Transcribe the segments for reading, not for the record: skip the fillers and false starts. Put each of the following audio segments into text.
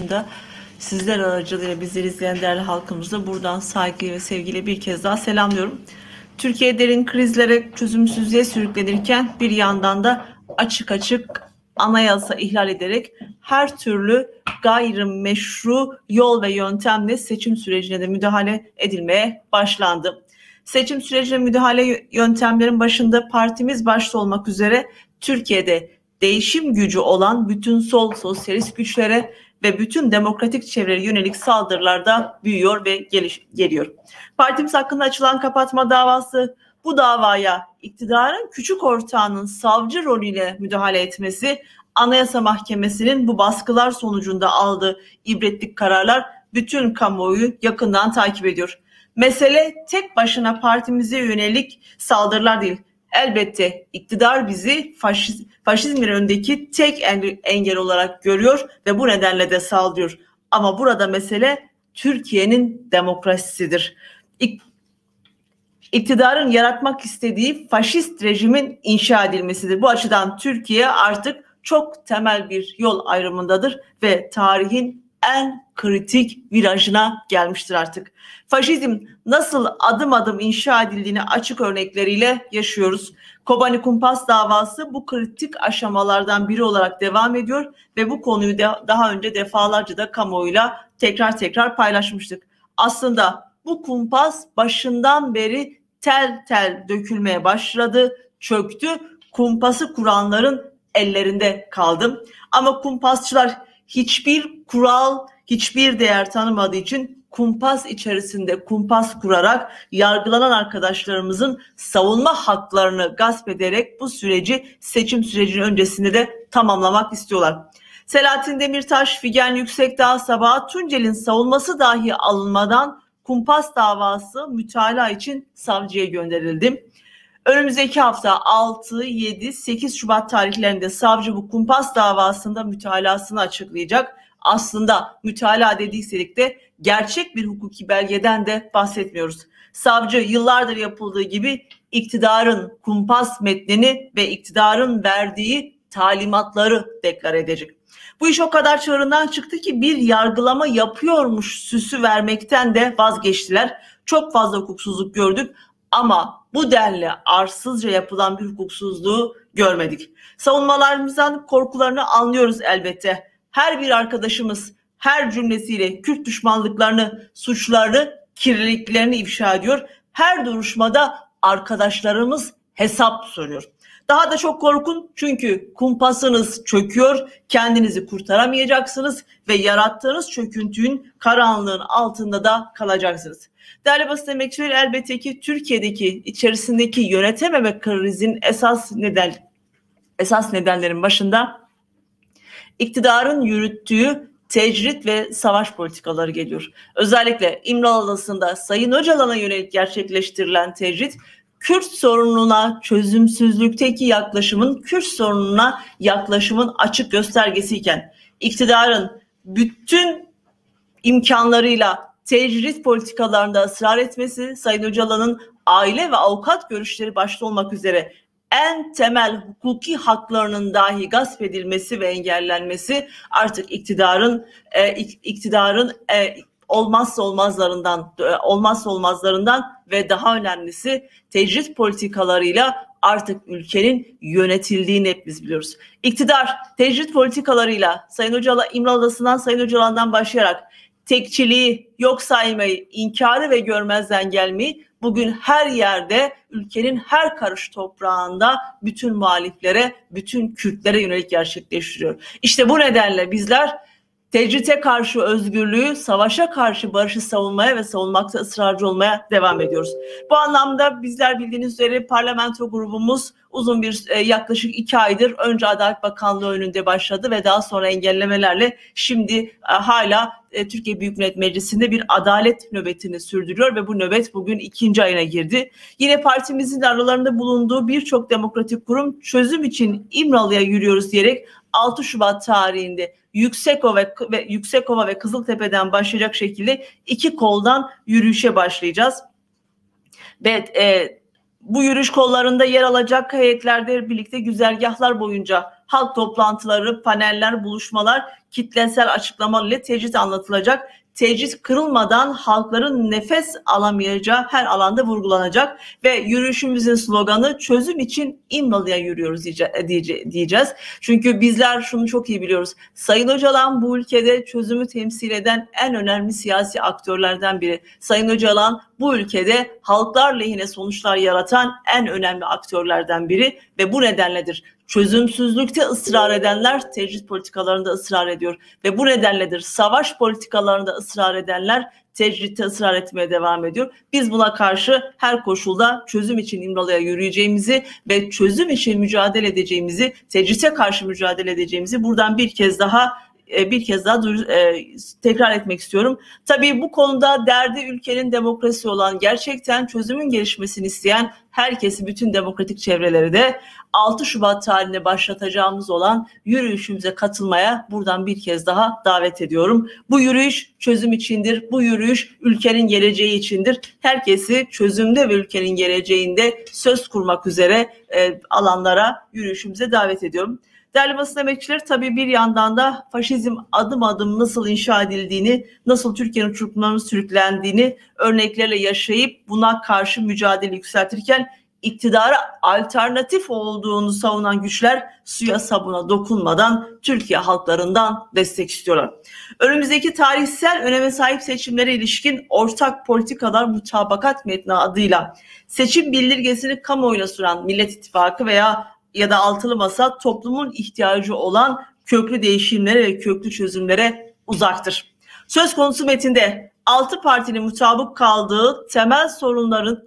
da sizler aracılığıyla bizleri izleyen değerli halkımıza buradan saygı ve sevgiyle bir kez daha selamlıyorum. Türkiye derin krizlere, çözümsüzlüğe sürüklenirken bir yandan da açık açık anayasa ihlal ederek her türlü gayrimeşru yol ve yöntemle seçim sürecine de müdahale edilmeye başlandı. Seçim sürecine müdahale yöntemlerin başında partimiz başta olmak üzere Türkiye'de değişim gücü olan bütün sol sosyalist güçlere ve bütün demokratik çevrelere yönelik saldırılar da büyüyor ve geliyor. Partimiz hakkında açılan kapatma davası, bu davaya iktidarın küçük ortağının savcı rolüyle müdahale etmesi, Anayasa Mahkemesi'nin bu baskılar sonucunda aldığı ibretlik kararlar bütün kamuoyu yakından takip ediyor. Mesele tek başına partimize yönelik saldırılar değil. Elbette iktidar bizi faşizmin önündeki tek engel olarak görüyor ve bu nedenle de saldırıyor. Ama burada mesele Türkiye'nin demokrasisidir. İktidarın yaratmak istediği faşist rejimin inşa edilmesidir. Bu açıdan Türkiye artık çok temel bir yol ayrımındadır ve tarihin en kritik virajına gelmiştir artık. Faşizm nasıl adım adım inşa edildiğini açık örnekleriyle yaşıyoruz. Kobani Kumpas davası bu kritik aşamalardan biri olarak devam ediyor ve bu konuyu daha önce defalarca da kamuoyuyla tekrar paylaşmıştık. Aslında bu kumpas başından beri tel tel dökülmeye başladı, çöktü. Kumpası kuranların ellerinde kaldı. Ama kumpasçılar hiçbir kural, hiçbir değer tanımadığı için kumpas içerisinde kumpas kurarak yargılanan arkadaşlarımızın savunma haklarını gasp ederek bu süreci seçim sürecinin öncesinde de tamamlamak istiyorlar. Selahattin Demirtaş, Figen Yüksekdağ, Sabahat Tuncel'in savunması dahi alınmadan kumpas davası mütalaa için savcıya gönderildi. Önümüzdeki hafta 6, 7, 8 Şubat tarihlerinde savcı bu kumpas davasında mütalasını açıklayacak. Aslında mütalaa dediysek de gerçek bir hukuki belgeden de bahsetmiyoruz. Savcı yıllardır yapıldığı gibi iktidarın kumpas metnini ve iktidarın verdiği talimatları deklar edecek. Bu iş o kadar çığırından çıktı ki bir yargılama yapıyormuş süsü vermekten de vazgeçtiler. Çok fazla hukuksuzluk gördük ama bu denli arsızca yapılan bir hukuksuzluğu görmedik. Savunmalarımızdan korkularını anlıyoruz elbette. Her bir arkadaşımız her cümlesiyle Kürt düşmanlıklarını, suçlarını, kirliliklerini ifşa ediyor. Her duruşmada arkadaşlarımız hesap soruyor. Daha da çok korkun çünkü kumpasınız çöküyor, kendinizi kurtaramayacaksınız ve yarattığınız çöküntünün karanlığın altında da kalacaksınız. Değerli basın emekçileri, elbette ki Türkiye'deki içerisindeki yönetememe krizinin esas nedenlerin başında iktidarın yürüttüğü tecrit ve savaş politikaları geliyor. Özellikle İmralı Adası'nda Sayın Öcalan'a yönelik gerçekleştirilen tecrit, Kürt sorununa çözümsüzlükteki yaklaşımın, Kürt sorununa yaklaşımın açık göstergesiyken iktidarın bütün imkanlarıyla tecrit politikalarında ısrar etmesi, Sayın Öcalan'ın aile ve avukat görüşleri başta olmak üzere en temel hukuki haklarının dahi gasp edilmesi ve engellenmesi artık iktidarın olmazsa olmazlarından ve daha önemlisi tecrit politikalarıyla artık ülkenin yönetildiğini hepimiz biliyoruz. İktidar tecrit politikalarıyla İmralı Adası'ndan Sayın Öcalan'dan başlayarak tekçiliği, yok saymayı, inkarı ve görmezden gelmeyi bugün her yerde, ülkenin her karış toprağında bütün muhaliflere, bütün Kürtlere yönelik gerçekleştiriyor. İşte bu nedenle bizler tecrite karşı özgürlüğü, savaşa karşı barışı savunmaya ve savunmakta ısrarcı olmaya devam ediyoruz. Bu anlamda bizler bildiğiniz üzere parlamento grubumuz uzun bir yaklaşık 2 aydır önce Adalet Bakanlığı önünde başladı ve daha sonra engellemelerle şimdi hala Türkiye Büyük Millet Meclisi'nde bir adalet nöbetini sürdürüyor ve bu nöbet bugün 2. ayına girdi. Yine partimizin aralarında bulunduğu birçok demokratik kurum çözüm için İmralı'ya yürüyoruz diyerek 6 Şubat tarihinde Yüksekova ve Kızıltepe'den başlayacak şekilde 2 koldan yürüyüşe başlayacağız. Ve bu yürüyüş kollarında yer alacak heyetlerde birlikte güzergahlar boyunca halk toplantıları, paneller, buluşmalar, kitlesel açıklamalar ile tecrit anlatılacak. Tecrit kırılmadan halkların nefes alamayacağı her alanda vurgulanacak ve yürüyüşümüzün sloganı çözüm için İmralı'ya yürüyoruz diyeceğiz. Çünkü bizler şunu çok iyi biliyoruz. Sayın Öcalan bu ülkede çözümü temsil eden en önemli siyasi aktörlerden biri. Sayın Öcalan bu ülkede halklar lehine sonuçlar yaratan en önemli aktörlerden biri ve bu nedenledir. Çözümsüzlükte ısrar edenler tecrit politikalarında ısrar ediyor ve bu nedenledir savaş politikalarında ısrar edenler tecritte ısrar etmeye devam ediyor. Biz buna karşı her koşulda çözüm için İmralı'ya yürüyeceğimizi ve çözüm için mücadele edeceğimizi, tecrite karşı mücadele edeceğimizi buradan bir kez daha tekrar etmek istiyorum. Tabii bu konuda derdi ülkenin demokrasi olan, gerçekten çözümün gelişmesini isteyen herkesi, bütün demokratik çevreleri de 6 Şubat tarihinde başlatacağımız olan yürüyüşümüze katılmaya buradan bir kez daha davet ediyorum. Bu yürüyüş çözüm içindir. Bu yürüyüş ülkenin geleceği içindir. Herkesi çözümde ve ülkenin geleceğinde söz kurmak üzere alanlara, yürüyüşümüze davet ediyorum. Değerli basın emekçileri, tabii bir yandan da faşizm adım adım nasıl inşa edildiğini, nasıl Türkiye'nin uçurumlarına sürüklendiğini örneklerle yaşayıp buna karşı mücadele yükseltirken iktidara alternatif olduğunu savunan güçler suya sabuna dokunmadan Türkiye halklarından destek istiyorlar. Önümüzdeki tarihsel öneme sahip seçimlere ilişkin ortak politikalar mutabakat metni adıyla seçim bildirgesini kamuoyuna sunan Millet İttifakı ya da altılı masa toplumun ihtiyacı olan köklü değişimlere ve köklü çözümlere uzaktır. Söz konusu metinde 6 partinin mutabık kaldığı temel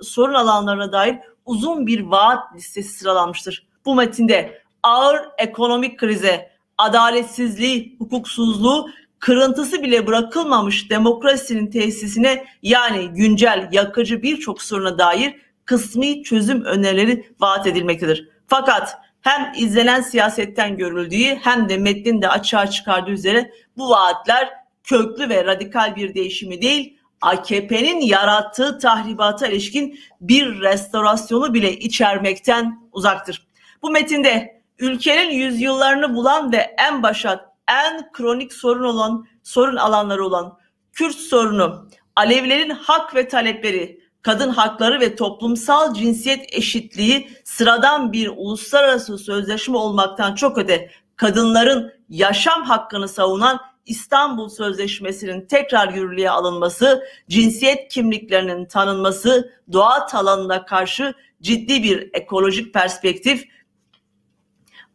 sorun alanlarına dair uzun bir vaat listesi sıralanmıştır. Bu metinde ağır ekonomik krize, adaletsizliği, hukuksuzluğu, kırıntısı bile bırakılmamış demokrasinin tesisine, yani güncel, yakıcı birçok soruna dair kısmi çözüm önerileri vaat edilmektedir. Fakat hem izlenen siyasetten görüldüğü hem de metnin de açığa çıkardığı üzere bu vaatler köklü ve radikal bir değişimi değil, AKP'nin yarattığı tahribata ilişkin bir restorasyonu bile içermekten uzaktır. Bu metinde ülkenin yüzyıllarını bulan ve en başat, en kronik sorun alanları olan Kürt sorunu, Alevilerin hak ve talepleri, kadın hakları ve toplumsal cinsiyet eşitliği sıradan bir uluslararası sözleşme olmaktan çok öte kadınların yaşam hakkını savunan İstanbul Sözleşmesi'nin tekrar yürürlüğe alınması, cinsiyet kimliklerinin tanınması, doğa alanına karşı ciddi bir ekolojik perspektif,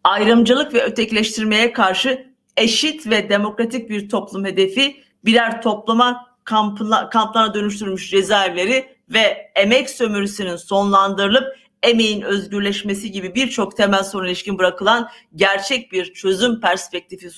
ayrımcılık ve ötekileştirmeye karşı eşit ve demokratik bir toplum hedefi, birer topluma kamplarına dönüştürülmüş cezaevleri ve emek sömürüsünün sonlandırılıp emeğin özgürleşmesi gibi birçok temel soruna ilişkin bırakılan gerçek bir çözüm perspektifi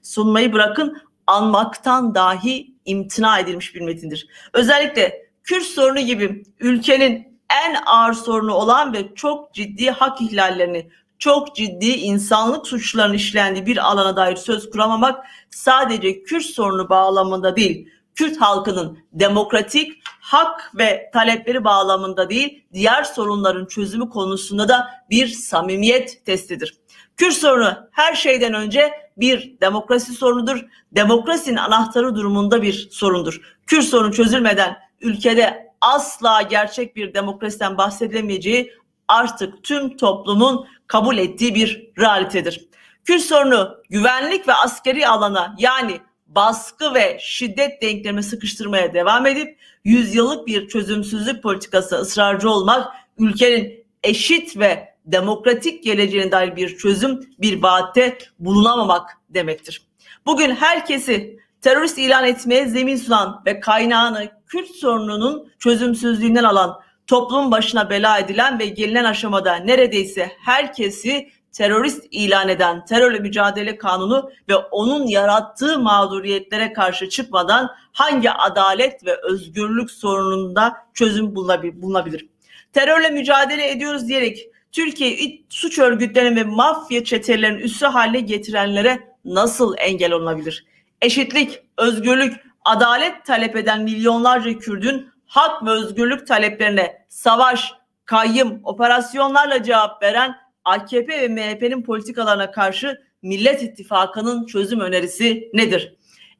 sunmayı bırakın anmaktan dahi imtina edilmiş bir metindir. Özellikle Kürt sorunu gibi ülkenin en ağır sorunu olan ve çok ciddi hak ihlallerini, çok ciddi insanlık suçlarının işlendiği bir alana dair söz kuramamak sadece Kürt sorunu bağlamında değil, Kürt halkının demokratik hak ve talepleri bağlamında değil, diğer sorunların çözümü konusunda da bir samimiyet testidir. Kürt sorunu her şeyden önce bir demokrasi sorunudur. Demokrasinin anahtarı durumunda bir sorundur. Kürt sorunu çözülmeden ülkede asla gerçek bir demokrasiden bahsedilemeyeceği artık tüm toplumun kabul ettiği bir realitedir. Kürt sorunu güvenlik ve askeri alana, yani baskı ve şiddet denklemine sıkıştırmaya devam edip yüzyıllık bir çözümsüzlük politikası ısrarcı olmak, ülkenin eşit ve demokratik geleceğine dair bir çözüm, bir vaatte bulunamamak demektir. Bugün herkesi terörist ilan etmeye zemin sunan ve kaynağını Kürt sorununun çözümsüzlüğünden alan, toplumun başına bela edilen ve gelinen aşamada neredeyse herkesi terörist ilan eden terörle mücadele kanunu ve onun yarattığı mağduriyetlere karşı çıkmadan hangi adalet ve özgürlük sorununda çözüm bulunabilir? Terörle mücadele ediyoruz diyerek Türkiye'yi suç örgütlerinin ve mafya çetelerinin üssü haline getirenlere nasıl engel olunabilir? Eşitlik, özgürlük, adalet talep eden milyonlarca Kürt'ün hak ve özgürlük taleplerine savaş, kayyım, operasyonlarla cevap veren AKP ve MHP'nin politikalarına karşı Millet İttifakı'nın çözüm önerisi nedir?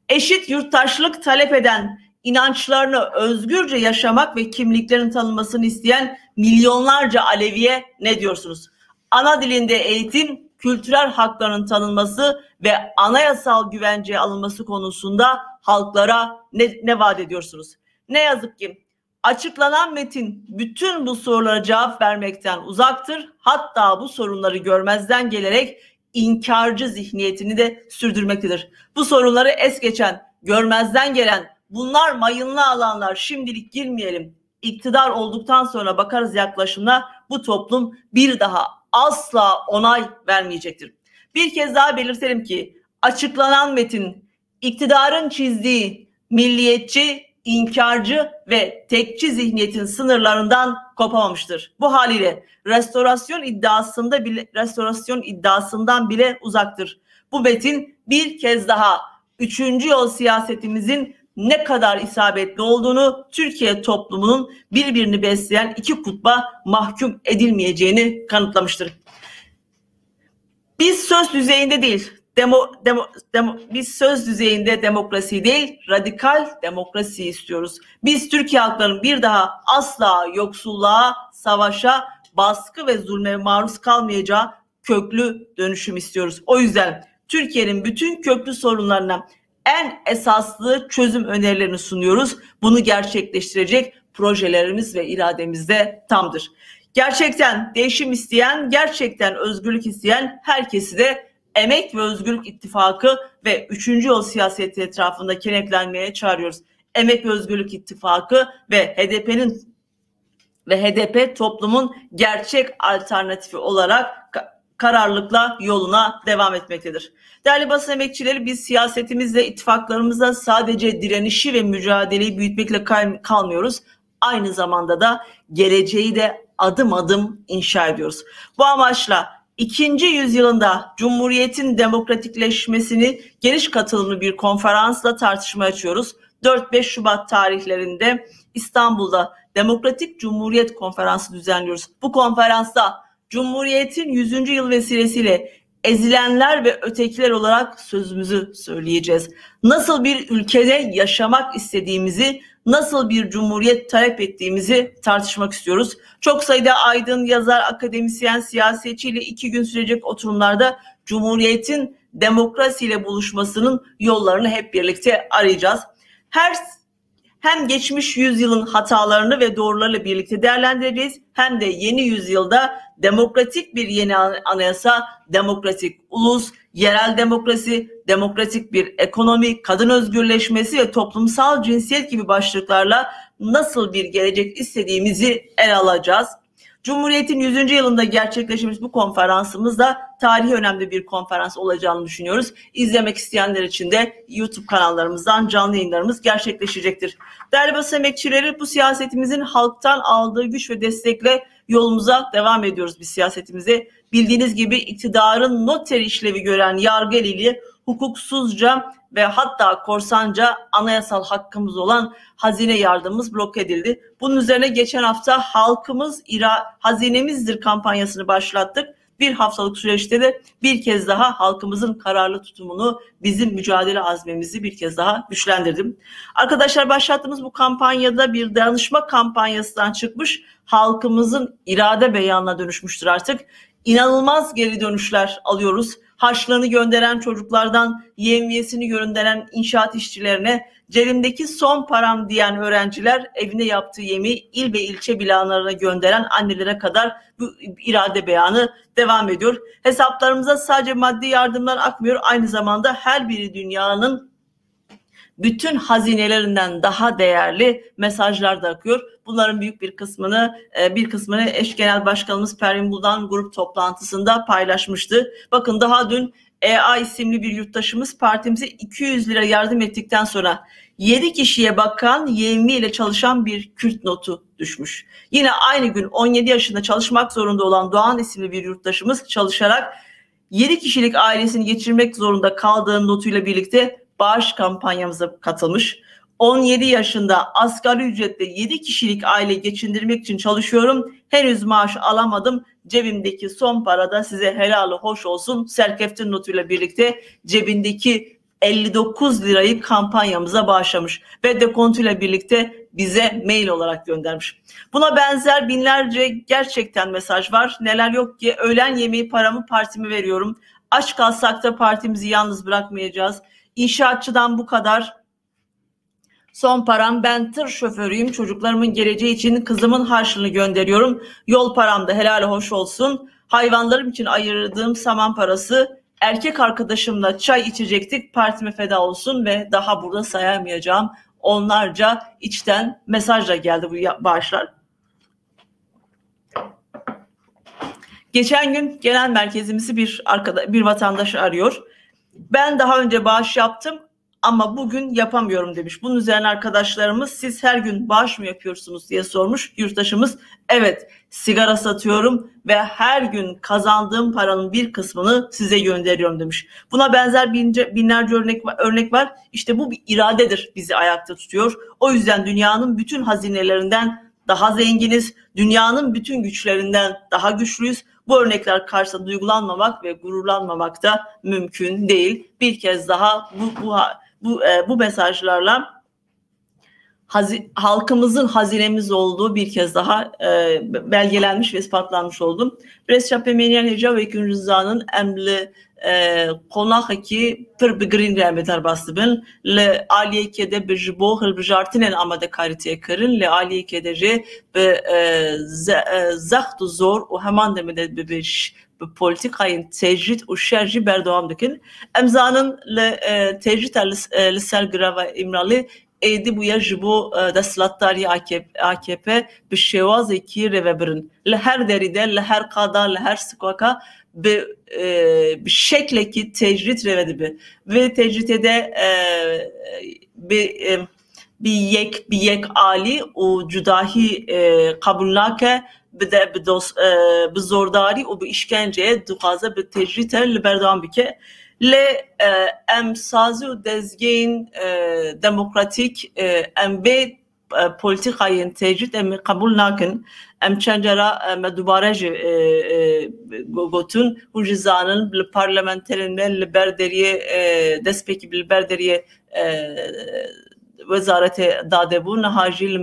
Eşit yurttaşlık talep eden, inançlarını özgürce yaşamak ve kimliklerin tanınmasını isteyen milyonlarca Aleviye ne diyorsunuz? Ana dilinde eğitim, kültürel haklarının tanınması ve anayasal güvenceye alınması konusunda halklara ne vaat ediyorsunuz? Ne yazık ki açıklanan metin bütün bu sorulara cevap vermekten uzaktır. Hatta bu sorunları görmezden gelerek inkarcı zihniyetini de sürdürmektedir. Bu sorunları es geçen, görmezden gelen, bunlar mayınlı alanlar, şimdilik girmeyelim, İktidar olduktan sonra bakarız yaklaşımına, bu toplum bir daha asla onay vermeyecektir. Bir kez daha belirtelim ki açıklanan metin iktidarın çizdiği milliyetçi, inkarcı ve tekçi zihniyetin sınırlarından kopamamıştır. Bu haliyle restorasyon iddiasından bile uzaktır. Bu metin bir kez daha 3. yol siyasetimizin ne kadar isabetli olduğunu, Türkiye toplumunun birbirini besleyen iki kutba mahkum edilmeyeceğini kanıtlamıştır. Biz söz düzeyinde değil, biz söz düzeyinde demokrasi değil, radikal demokrasi istiyoruz. Biz Türkiye halklarının bir daha asla yoksulluğa, savaşa, baskı ve zulme maruz kalmayacağı köklü dönüşüm istiyoruz. O yüzden Türkiye'nin bütün köklü sorunlarına en esaslı çözüm önerilerini sunuyoruz. Bunu gerçekleştirecek projelerimiz ve irademiz de tamdır. Gerçekten değişim isteyen, gerçekten özgürlük isteyen herkesi de Emek ve Özgürlük İttifakı ve 3. yol siyaseti etrafında kenetlenmeye çağırıyoruz. Emek ve Özgürlük İttifakı ve HDP toplumun gerçek alternatifi olarak kararlılıkla yoluna devam etmektedir. Değerli basın emekçileri, biz siyasetimizle, ittifaklarımızla sadece direnişi ve mücadeleyi büyütmekle kalmıyoruz. Aynı zamanda da geleceği de adım adım inşa ediyoruz. Bu amaçla 2. yüzyılında Cumhuriyet'in demokratikleşmesini geniş katılımlı bir konferansla tartışmaya açıyoruz. 4-5 Şubat tarihlerinde İstanbul'da Demokratik Cumhuriyet Konferansı düzenliyoruz. Bu konferansta Cumhuriyet'in 100. yıl vesilesiyle ezilenler ve ötekiler olarak sözümüzü söyleyeceğiz. Nasıl bir ülkede yaşamak istediğimizi, nasıl bir cumhuriyet talep ettiğimizi tartışmak istiyoruz. Çok sayıda aydın, yazar, akademisyen, siyasetçiyle 2 gün sürecek oturumlarda Cumhuriyet'in demokrasiyle buluşmasının yollarını hep birlikte arayacağız. Hem geçmiş yüzyılın hatalarını ve doğrularıyla birlikte değerlendireceğiz, hem de yeni yüzyılda demokratik bir yeni anayasa, demokratik ulus, yerel demokrasi, demokratik bir ekonomi, kadın özgürleşmesi ve toplumsal cinsiyet gibi başlıklarla nasıl bir gelecek istediğimizi ele alacağız. Cumhuriyet'in 100. yılında gerçekleşmiş bu konferansımızda tarihi önemli bir konferans olacağını düşünüyoruz. İzlemek isteyenler için de YouTube kanallarımızdan canlı yayınlarımız gerçekleşecektir. Değerli basın emekçileri, bu siyasetimizin halktan aldığı güç ve destekle yolumuza devam ediyoruz biz siyasetimize. Bildiğiniz gibi iktidarın noter işlevi gören yargı eliyle hukuksuzca ve hatta korsanca anayasal hakkımız olan hazine yardımımız blok edildi. Bunun üzerine geçen hafta halkımız hazinemizdir kampanyasını başlattık. Bir haftalık süreçte de bir kez daha halkımızın kararlı tutumunu, bizim mücadele azmimizi bir kez daha güçlendirdim. Arkadaşlar, başlattığımız bu kampanyada bir dayanışma kampanyasından çıkmış, halkımızın irade beyanına dönüşmüştür artık. İnanılmaz geri dönüşler alıyoruz. Harçlığını gönderen çocuklardan yevmiyesini gönderen inşaat işçilerine, cebimdeki son param diyen öğrenciler, evine yaptığı yemeği il ve ilçe binalarına gönderen annelere kadar bu irade beyanı devam ediyor. Hesaplarımıza sadece maddi yardımlar akmıyor, aynı zamanda her biri dünyanın bütün hazinelerinden daha değerli mesajlar da akıyor. Bunların büyük bir kısmını eş genel başkanımız Pervin Buldan grup toplantısında paylaşmıştı. Bakın, daha dün EA isimli bir yurttaşımız partimize 200 lira yardım ettikten sonra 7 kişiye bakan, yevmiye ile çalışan bir Kürt notu düşmüş. Yine aynı gün 17 yaşında çalışmak zorunda olan Doğan isimli bir yurttaşımız çalışarak 7 kişilik ailesini geçirmek zorunda kaldığı notuyla birlikte bağış kampanyamıza katılmış. 17 yaşında asgari ücretle 7 kişilik aile geçindirmek için çalışıyorum. Henüz maaş alamadım. Cebimdeki son parada size helalı hoş olsun. Serkeftin notuyla birlikte cebindeki 59 lirayı kampanyamıza bağışlamış ve dekontuyla birlikte bize mail olarak göndermiş. Buna benzer binlerce gerçekten mesaj var. Neler yok ki, öğlen yemeği paramı partime veriyorum. Aç kalsak da partimizi yalnız bırakmayacağız. İnşaatçıdan bu kadar. Son param, ben tır şoförüyüm. Çocuklarımın geleceği için kızımın harçlığını gönderiyorum. Yol param da helal hoş olsun. Hayvanlarım için ayırdığım saman parası, erkek arkadaşımla çay içecektik. Partime feda olsun ve daha burada sayamayacağım onlarca içten mesajla geldi bu bağışlar. Geçen gün genel merkezimizi bir vatandaş arıyor. Ben daha önce bağış yaptım ama bugün yapamıyorum demiş. Bunun üzerine arkadaşlarımız, siz her gün bağış mı yapıyorsunuz diye sormuş. Yurttaşımız, evet, sigara satıyorum ve her gün kazandığım paranın bir kısmını size gönderiyorum demiş. Buna benzer binlerce örnek var. İşte bu bir iradedir, bizi ayakta tutuyor. O yüzden dünyanın bütün hazinelerinden daha zenginiz, dünyanın bütün güçlerinden daha güçlüyüz. Bu örnekler karşısında duygulanmamak ve gururlanmamak da mümkün değil. Bir kez daha bu mesajlarla halkımızın hazinemiz olduğu bir kez daha belgelenmiş ve ispatlanmış oldu. Presçapemeniyen Heca ve Hüküm Rıza'nın emli konakaki pır bigrin rehmeter bastı bin le aliye kede bir jibo hılbıjartinen amade karitiye kırın le aliye kede je be zahtu zor o hemen demede bebeş bu politikayın tecrit o şerji berdevam dikin emzanın le tecrit lisel grava imralı edi bu yaji bu deslatari AKP bir şevazı ki revebirin le her deride le her kada le her sıkaka bir şekle ki tecrit revedibi ve tecritede bir yek ali o cudahi kabullake bi zordari o bi işkenceye duhaza bi tecrite li berdavan bike le em sazı o dezgeyin demokratik em be politikayın tecrit em kabul nakin em çencera em dubare gotun u jizanın li parlamenterinde li berderiye despeki li berderiye wezarete dade bu nahajil